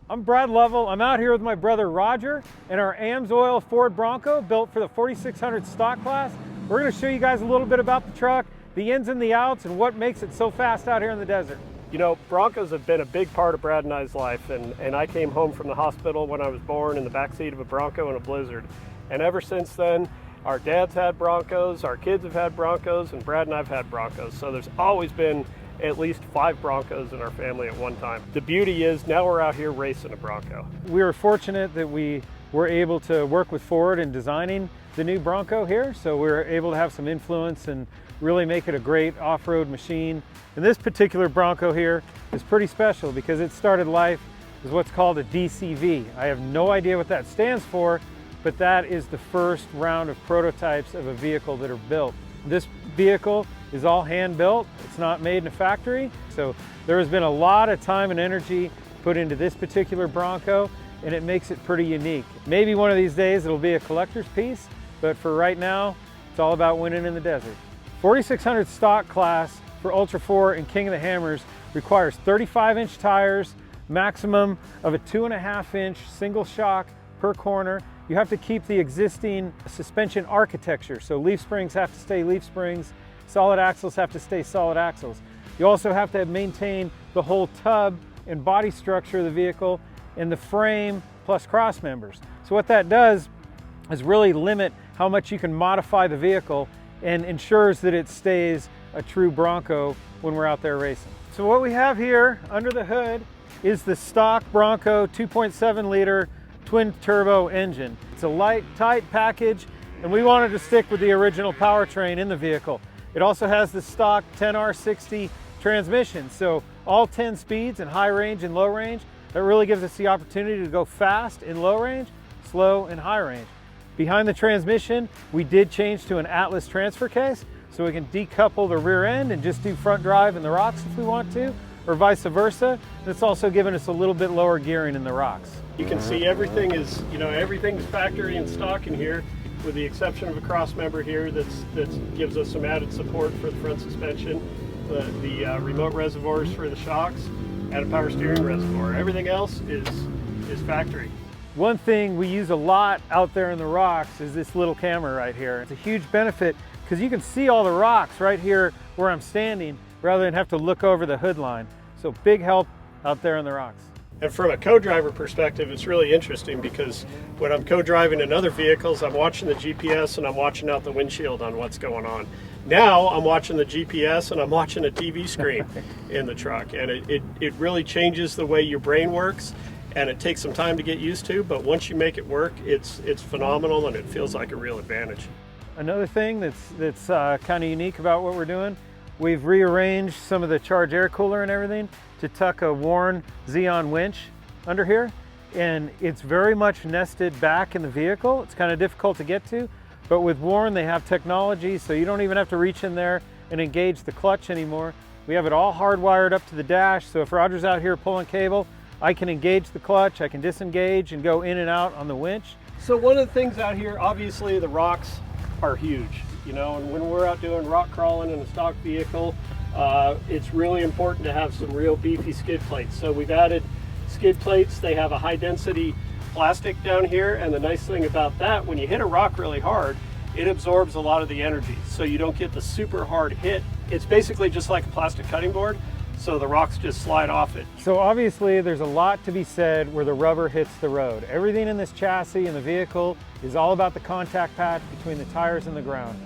I'm Brad Lovell. I'm out here with my brother Roger in our AMSOIL Ford Bronco built for the 4600 stock class. We're going to show you guys a little bit about the truck, the ins and the outs, and what makes it so fast out here in the desert. You know, Broncos have been a big part of Brad and I's life, and I came home from the hospital when I was born in the backseat of a Bronco in a blizzard. And ever since then, our dads had Broncos, our kids have had Broncos, and Brad and I have had Broncos. So there's always been at least 5 Broncos in our family at one time. The beauty is now we're out here racing a Bronco. We were fortunate that we were able to work with Ford in designing the new Bronco here, so we were able to have some influence and really make it a great off-road machine. And this particular Bronco here is pretty special because it started life as what's called a DCV. I have no idea what that stands for, but that is the first round of prototypes of a vehicle that are built. This vehicle is all hand built. It's not made in a factory. So there has been a lot of time and energy put into this particular Bronco, and it makes it pretty unique. Maybe one of these days it'll be a collector's piece, but for right now, it's all about winning in the desert. 4600 stock class for Ultra 4 and King of the Hammers requires 35-inch tires, maximum of a 2.5-inch single shock per corner. You have to keep the existing suspension architecture. So leaf springs have to stay leaf springs, solid axles have to stay solid axles. You also have to maintain the whole tub and body structure of the vehicle and the frame plus cross members. So what that does is really limit how much you can modify the vehicle and ensures that it stays a true Bronco when we're out there racing. So what we have here under the hood is the stock Bronco 2.7 liter twin turbo engine. It's a light, tight package, and we wanted to stick with the original powertrain in the vehicle. It also has the stock 10R60 transmission, so all 10 speeds in high range and low range. That really gives us the opportunity to go fast in low range, slow in high range. Behind the transmission, we did change to an Atlas transfer case, so we can decouple the rear end and just do front drive in the rocks if we want to, or vice versa. And it's also given us a little bit lower gearing in the rocks. You can see everything is, everything's factory and stock in here, with the exception of a cross member here that gives us some added support for the front suspension, the remote reservoirs for the shocks, and a power steering reservoir. Everything else is factory. One thing we use a lot out there in the rocks is this little camera right here. It's a huge benefit because you can see all the rocks right here where I'm standing rather than have to look over the hood line. So big help out there in the rocks. And from a co-driver perspective, it's really interesting because when I'm co-driving in other vehicles, I'm watching the GPS and I'm watching out the windshield on what's going on. Now I'm watching the GPS and I'm watching a TV screen in the truck, and it really changes the way your brain works, and it takes some time to get used to, but once you make it work, it's phenomenal and it feels like a real advantage. Another thing that's kind of unique about what we're doing, we've rearranged some of the charge air cooler and everything to tuck a Warn Xeon winch under here, and it's very much nested back in the vehicle. It's kind of difficult to get to, but with Warn they have technology so you don't even have to reach in there and engage the clutch anymore. We have it all hardwired up to the dash, so if Roger's out here pulling cable, I can engage the clutch, I can disengage and go in and out on the winch. So one of the things out here, obviously the rocks are huge, and when we're out doing rock crawling in a stock vehicle, it's really important to have some real beefy skid plates. So we've added skid plates. They have a high density plastic down here, and the nice thing about that, when you hit a rock really hard, it absorbs a lot of the energy, so you don't get the super hard hit. It's basically just like a plastic cutting board, so the rocks just slide off it. So obviously there's a lot to be said where the rubber hits the road. Everything in this chassis and the vehicle is all about the contact patch between the tires and the ground.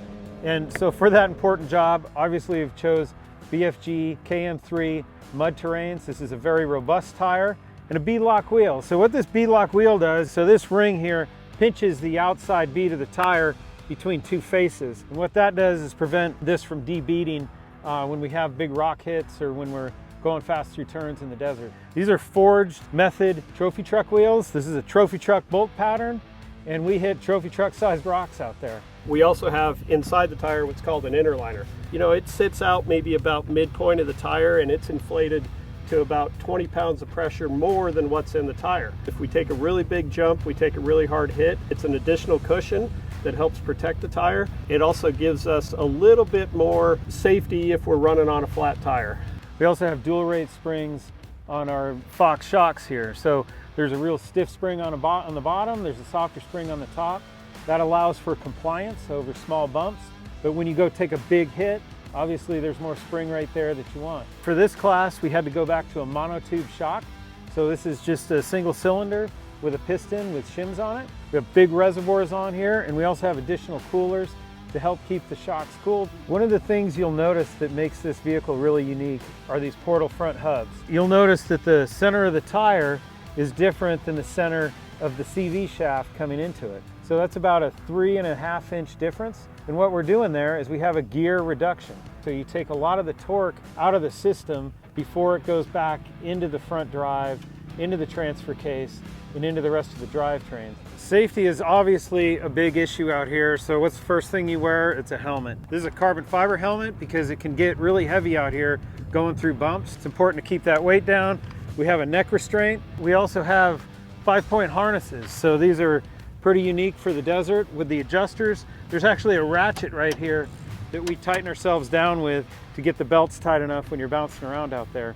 And so for that important job, obviously we've chose BFG KM3 mud terrains. This is a very robust tire and a bead-lock wheel. So what this bead-lock wheel does, so this ring here pinches the outside bead of the tire between two faces. And what that does is prevent this from de-beading when we have big rock hits or when we're going fast through turns in the desert. These are forged method trophy truck wheels. This is a trophy truck bolt pattern, and we hit trophy truck sized rocks out there. We also have inside the tire what's called an inner liner. It sits out maybe about midpoint of the tire, and it's inflated to about 20 pounds of pressure more than what's in the tire. If we take a really big jump, we take a really hard hit, it's an additional cushion that helps protect the tire. It also gives us a little bit more safety if we're running on a flat tire. We also have dual rate springs on our Fox shocks here. So there's a real stiff spring on the bottom, there's a softer spring on the top. That allows for compliance over small bumps, but when you go take a big hit, obviously there's more spring right there that you want. For this class, we had to go back to a monotube shock. So this is just a single cylinder with a piston with shims on it. We have big reservoirs on here, and we also have additional coolers to help keep the shocks cooled. One of the things you'll notice that makes this vehicle really unique are these portal front hubs. You'll notice that the center of the tire is different than the center of the CV shaft coming into it. So that's about a 3.5 inch difference. And what we're doing there is we have a gear reduction. So you take a lot of the torque out of the system before it goes back into the front drive, into the transfer case, and into the rest of the drivetrain. Safety is obviously a big issue out here. So what's the first thing you wear? It's a helmet. This is a carbon fiber helmet because it can get really heavy out here going through bumps. It's important to keep that weight down. We have a neck restraint. We also have 5-point harnesses. So these are pretty unique for the desert with the adjusters. There's actually a ratchet right here that we tighten ourselves down with to get the belts tight enough when you're bouncing around out there.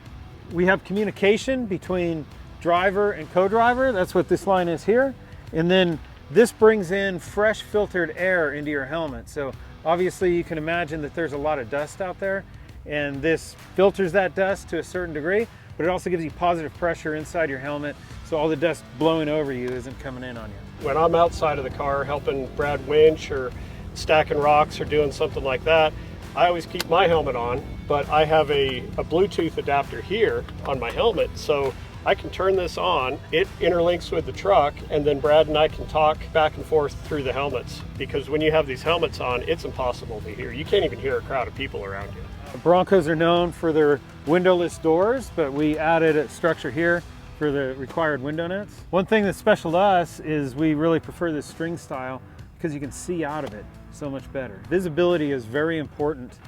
We have communication between driver and co-driver. That's what this line is here. And then this brings in fresh filtered air into your helmet. So obviously you can imagine that there's a lot of dust out there, and this filters that dust to a certain degree, but it also gives you positive pressure inside your helmet, so all the dust blowing over you isn't coming in on you. When I'm outside of the car helping Brad winch or stacking rocks or doing something like that, I always keep my helmet on, but I have a Bluetooth adapter here on my helmet, so I can turn this on, it interlinks with the truck, and then Brad and I can talk back and forth through the helmets, because when you have these helmets on, it's impossible to hear. You can't even hear a crowd of people around you. Broncos are known for their windowless doors, but we added a structure here for the required window nets. One thing that's special to us is we really prefer this string style because you can see out of it so much better. Visibility is very important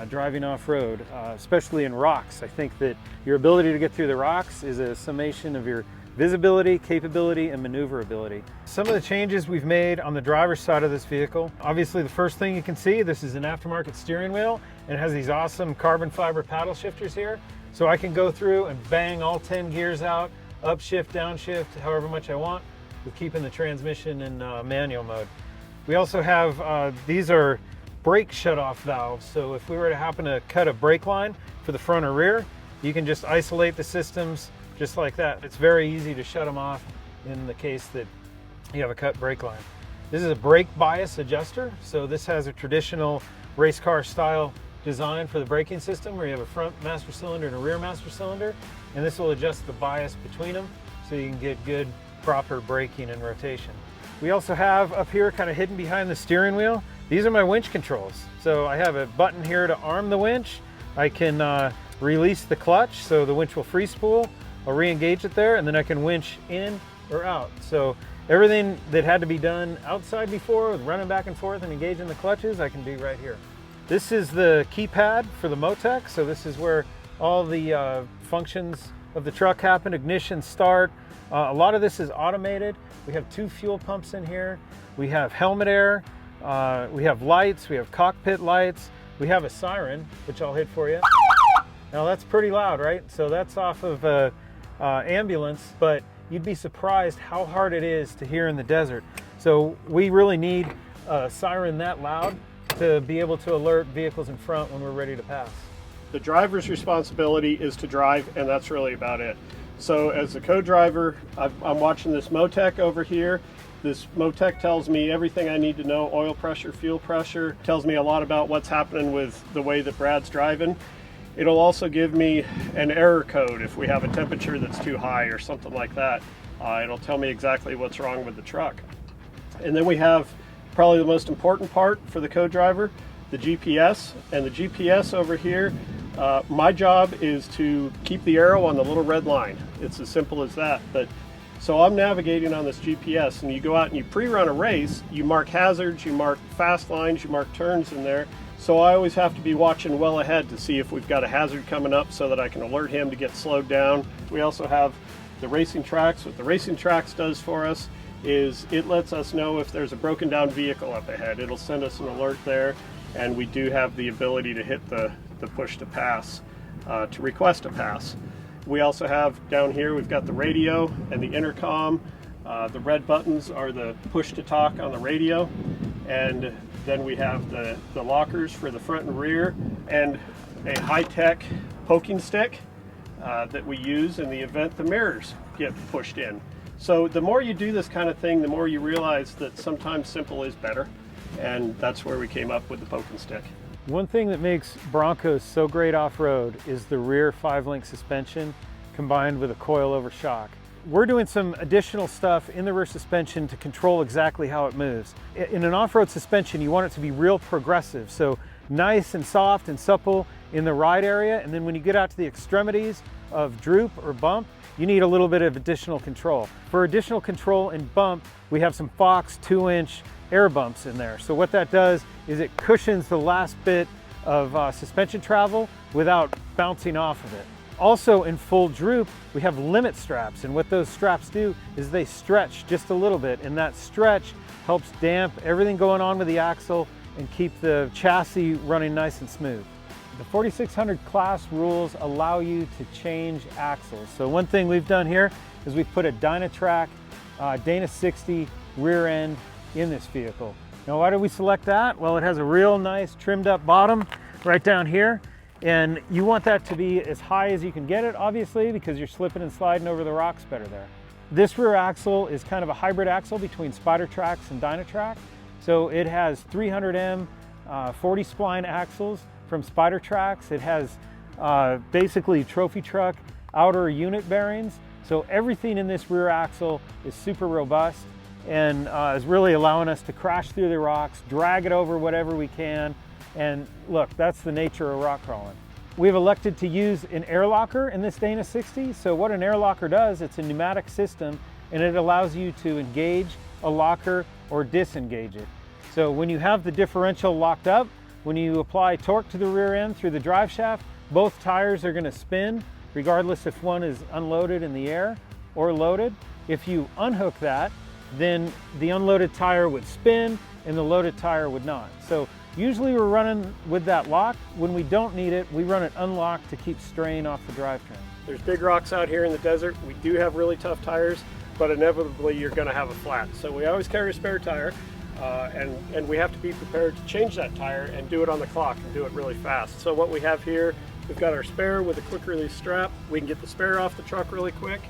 driving off-road, especially in rocks. I think that your ability to get through the rocks is a summation of your visibility, capability, and maneuverability. Some of the changes we've made on the driver's side of this vehicle, obviously the first thing you can see, this is an aftermarket steering wheel, and it has these awesome carbon fiber paddle shifters here. So I can go through and bang all 10 gears out, upshift, downshift, however much I want, with keeping the transmission in manual mode. We also have, these are brake shutoff valves. So if we were to happen to cut a brake line for the front or rear, you can just isolate the systems just like that. It's very easy to shut them off in the case that you have a cut brake line. This is a brake bias adjuster. So this has a traditional race car style design for the braking system where you have a front master cylinder and a rear master cylinder, and this will adjust the bias between them so you can get good proper braking and rotation. We also have up here, kind of hidden behind the steering wheel, these are my winch controls. So I have a button here to arm the winch. I can release the clutch so the winch will free spool. I'll re-engage it there, and then I can winch in or out. So everything that had to be done outside before with running back and forth and engaging the clutches, I can do right here. This is the keypad for the Motec. So this is where all the functions of the truck happen: ignition, start. A lot of this is automated. We have 2 fuel pumps in here. We have helmet air. We have lights. We have cockpit lights. We have a siren, which I'll hit for you. Now that's pretty loud, right? So that's off of an ambulance, but you'd be surprised how hard it is to hear in the desert. So we really need a siren that loud to be able to alert vehicles in front when we're ready to pass. The driver's responsibility is to drive, and that's really about it. So as a co-driver, I'm watching this Motec over here. This Motec tells me everything I need to know: oil pressure, fuel pressure, tells me a lot about what's happening with the way that Brad's driving. It'll also give me an error code if we have a temperature that's too high or something like that. It'll tell me exactly what's wrong with the truck. And then we have probably the most important part for the co-driver, the GPS. And the GPS over here, my job is to keep the arrow on the little red line. It's as simple as that. So I'm navigating on this GPS, and you go out and you pre-run a race, you mark hazards, you mark fast lines, you mark turns in there. So I always have to be watching well ahead to see if we've got a hazard coming up so that I can alert him to get slowed down. We also have the racing tracks. What the racing tracks does for us is it lets us know if there's a broken down vehicle up ahead. It'll send us an alert there, and we do have the ability to hit the push to pass, to request a pass. We also have down here, we've got the radio and the intercom. The red buttons are the push to talk on the radio. And then we have the lockers for the front and rear, and a high-tech poking stick that we use in the event the mirrors get pushed in. So the more you do this kind of thing, the more you realize that sometimes simple is better. And that's where we came up with the poking stick. One thing that makes Broncos so great off-road is the rear 5-link suspension combined with a coil-over shock. We're doing some additional stuff in the rear suspension to control exactly how it moves. In an off-road suspension, you want it to be real progressive, so nice and soft and supple in the ride area, and then when you get out to the extremities of droop or bump, you need a little bit of additional control. For additional control in bump, we have some Fox 2-inch air bumps in there. So what that does is it cushions the last bit of suspension travel without bouncing off of it. Also in full droop, we have limit straps, and what those straps do is they stretch just a little bit, and that stretch helps damp everything going on with the axle and keep the chassis running nice and smooth. The 4600 class rules allow you to change axles. So one thing we've done here is we've put a Dynatrac Dana 60 rear end in this vehicle. Now why did we select that? Well, it has a real nice trimmed up bottom right down here. And you want that to be as high as you can get it, obviously, because you're slipping and sliding over the rocks better there. This rear axle is kind of a hybrid axle between Spider-Trax and Dynatrac. So it has 300M 40 spline axles from Spider-Trax. It has basically trophy truck outer unit bearings. So everything in this rear axle is super robust and is really allowing us to crash through the rocks, drag it over whatever we can. And look, that's the nature of rock crawling. We've elected to use an air locker in this Dana 60. So what an air locker does, it's a pneumatic system, and it allows you to engage a locker or disengage it. So when you have the differential locked up, when you apply torque to the rear end through the drive shaft, both tires are going to spin, regardless if one is unloaded in the air or loaded. If you unhook that, then the unloaded tire would spin and the loaded tire would not. So usually we're running with that locked. When we don't need it, we run it unlocked to keep strain off the drivetrain. There's big rocks out here in the desert. We do have really tough tires, but inevitably you're going to have a flat. So we always carry a spare tire, and we have to be prepared to change that tire and do it on the clock and do it really fast. So what we have here, we've got our spare with a quick release strap. We can get the spare off the truck really quick,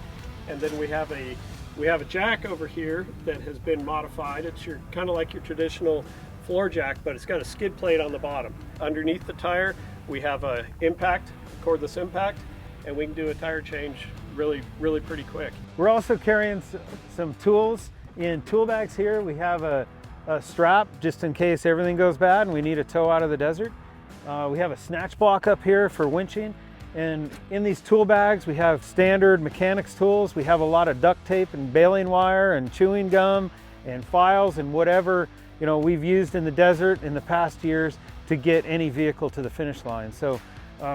and then we have a jack over here that has been modified. It's kind of like your traditional floor jack, but it's got a skid plate on the bottom. Underneath the tire, we have a impact, cordless impact, and we can do a tire change really pretty quick. We're also carrying some tools in tool bags here. We have a strap just in case everything goes bad and we need a tow out of the desert. We have a snatch block up here for winching. And in these tool bags, we have standard mechanics tools. We have a lot of duct tape and baling wire and chewing gum and files and whatever we've used in the desert in the past years to get any vehicle to the finish line. So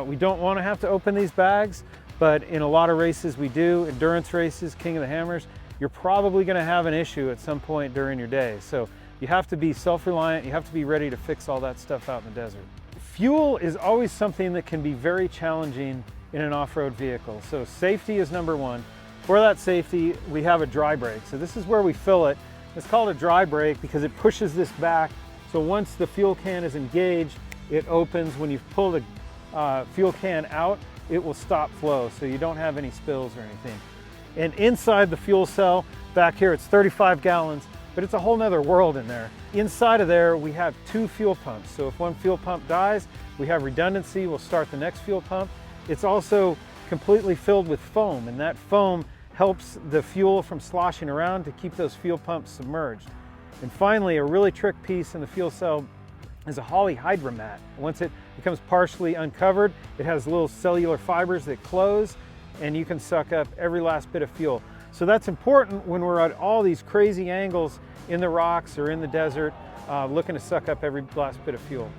we don't want to have to open these bags, but in a lot of races we do. Endurance races, King of the Hammers, you're probably going to have an issue at some point during your day. So you have to be self-reliant. You have to be ready to fix all that stuff out in the desert. Fuel is always something that can be very challenging in an off-road vehicle. So safety is number one. For that safety, we have a dry brake. So this is where we fill it. It's called a dry brake because it pushes this back. So once the fuel can is engaged, it opens. When you pull the fuel can out, it will stop flow, so you don't have any spills or anything. And inside the fuel cell, back here, it's 35 gallons, but it's a whole nother world in there. Inside of there, we have 2 fuel pumps. So if one fuel pump dies, we have redundancy, we'll start the next fuel pump. It's also completely filled with foam, and that foam helps the fuel from sloshing around to keep those fuel pumps submerged. And finally, a really trick piece in the fuel cell is a Holley Hydra mat. Once it becomes partially uncovered, it has little cellular fibers that close, and you can suck up every last bit of fuel. So that's important when we're at all these crazy angles in the rocks or in the desert, looking to suck up every last bit of fuel.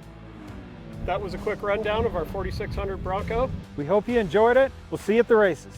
That was a quick rundown of our 4600 Bronco. We hope you enjoyed it. We'll see you at the races.